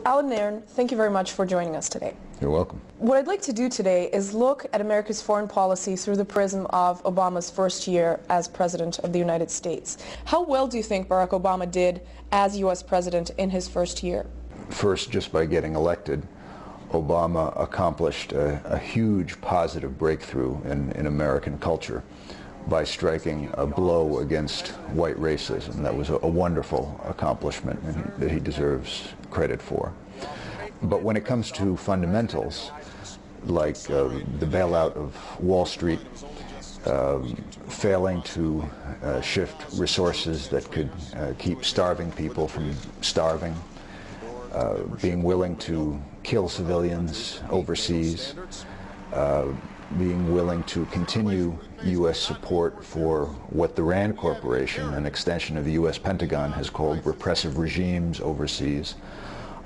Alan Nairn, thank you very much for joining us today. You're welcome. What I'd like to do today is look at America's foreign policy through the prism of Obama's first year as President of the United States. How well do you think Barack Obama did as U.S. President in his first year? First, just by getting elected, Obama accomplished a huge positive breakthrough in American culture by striking a blow against white racism. That was a wonderful accomplishment that he deserves credit for. But when it comes to fundamentals, like the bailout of Wall Street, failing to shift resources that could keep starving people from starving, being willing to kill civilians overseas, being willing to continue U.S. support for what the RAND Corporation, an extension of the U.S. Pentagon, has called repressive regimes overseas.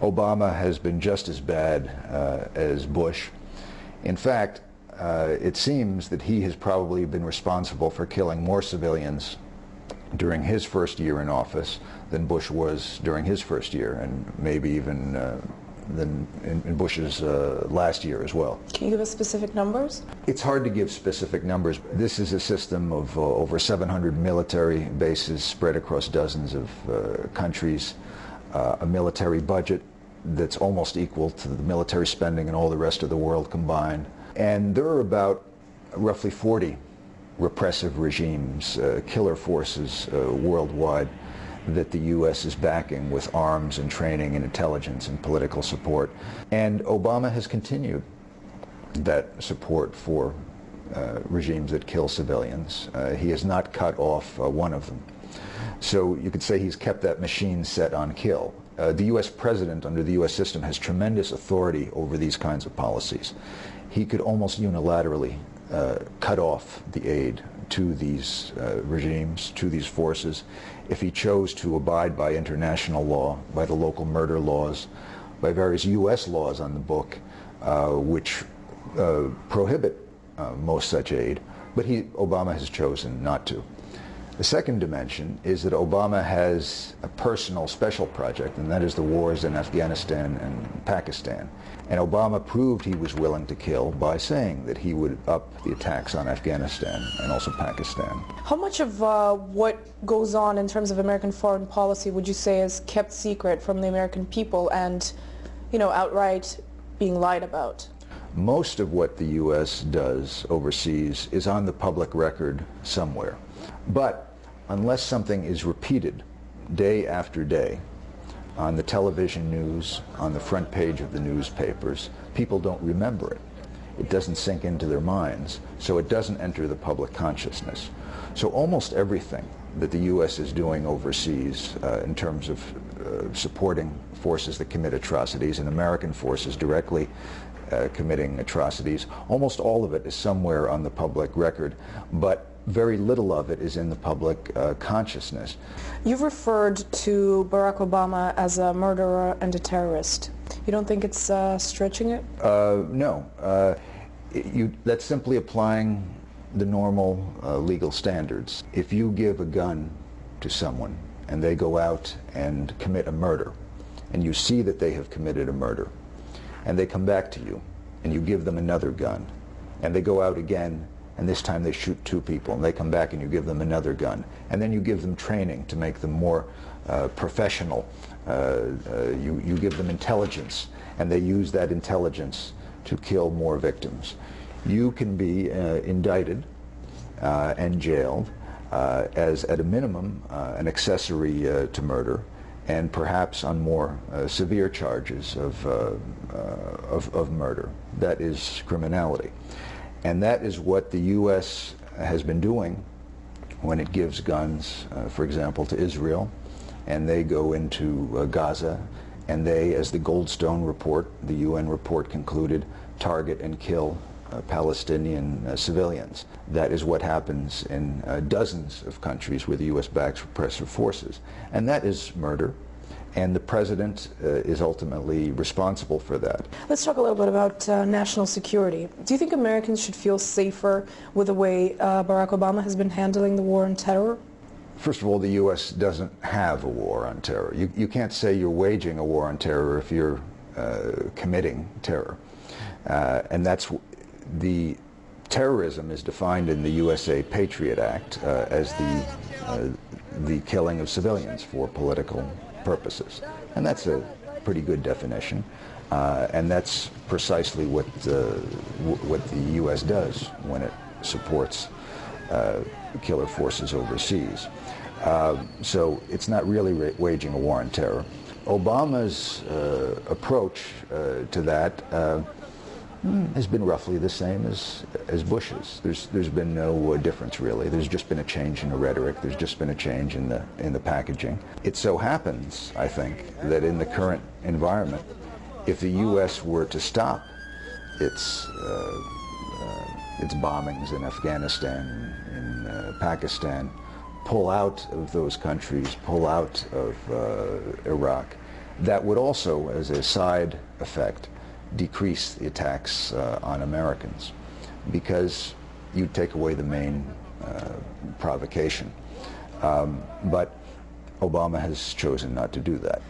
Obama has been just as bad as Bush. In fact, it seems that he has probably been responsible for killing more civilians during his first year in office than Bush was during his first year, and maybe even than in Bush's last year as well. Can you give us specific numbers? It's hard to give specific numbers. This is a system of over 700 military bases spread across dozens of countries, a military budget that's almost equal to the military spending in all the rest of the world combined. And there are about roughly 40 repressive regimes, killer forces worldwide that the U.S. is backing with arms and training and intelligence and political support. And Obama has continued that support for regimes that kill civilians. He has not cut off one of them. So you could say he's kept that machine set on kill. The U.S. president under the U.S. system has tremendous authority over these kinds of policies. He could almost unilaterally cut off the aid to these regimes, to these forces, if he chose to abide by international law, by the local murder laws, by various U.S. laws on the book, which prohibit most such aid. But Obama has chosen not to. The second dimension is that Obama has a personal special project, and that is the wars in Afghanistan and Pakistan. And Obama proved he was willing to kill by saying that he would up the attacks on Afghanistan and also Pakistan. How much of what goes on in terms of American foreign policy would you say is kept secret from the American people and, outright being lied about? Most of what the U.S. does overseas is on the public record somewhere. But unless something is repeated day after day on the television news, on the front page of the newspapers, people don't remember it. It doesn't sink into their minds, so it doesn't enter the public consciousness. So almost everything that the U.S. is doing overseas in terms of supporting forces that commit atrocities and American forces directly committing atrocities, almost all of it is somewhere on the public record, but very little of it is in the public consciousness. You've referred to Barack Obama as a murderer and a terrorist. You don't think it's stretching it? No. That's simply applying the normal legal standards. If you give a gun to someone and they go out and commit a murder, and you see that they have committed a murder, and they come back to you, and you give them another gun, and they go out again, and this time they shoot two people, and they come back and you give them another gun, and then you give them training to make them more professional. You give them intelligence, and they use that intelligence to kill more victims. You can be indicted and jailed as, at a minimum, an accessory to murder, and perhaps on more severe charges of murder. That is criminality. And that is what the U.S. has been doing when it gives guns, for example, to Israel, and they go into Gaza, and they, as the Goldstone report, the UN report concluded, target and kill Palestinian civilians. That is what happens in dozens of countries where the U.S. backs repressive forces. And that is murder. And the president is ultimately responsible for that. Let's talk a little bit about national security. Do you think Americans should feel safer with the way Barack Obama has been handling the war on terror? First of all, the U.S. doesn't have a war on terror. You can't say you're waging a war on terror if you're committing terror. And that's the terrorism is defined in the USA Patriot Act as the killing of civilians for political purposes. And that's a pretty good definition. And that's precisely what the U.S. does when it supports killer forces overseas. So it's not really waging a war on terror. Obama's approach to that has been roughly the same as Bush's. There's been no difference really. There's just been a change in the rhetoric. There's just been a change in the packaging. It so happens, I think, that in the current environment, if the U.S. were to stop its bombings in Afghanistan, in Pakistan, pull out of those countries, pull out of Iraq, that would also, as a side effect, decrease the attacks on Americans, because you'd take away the main provocation. But Obama has chosen not to do that.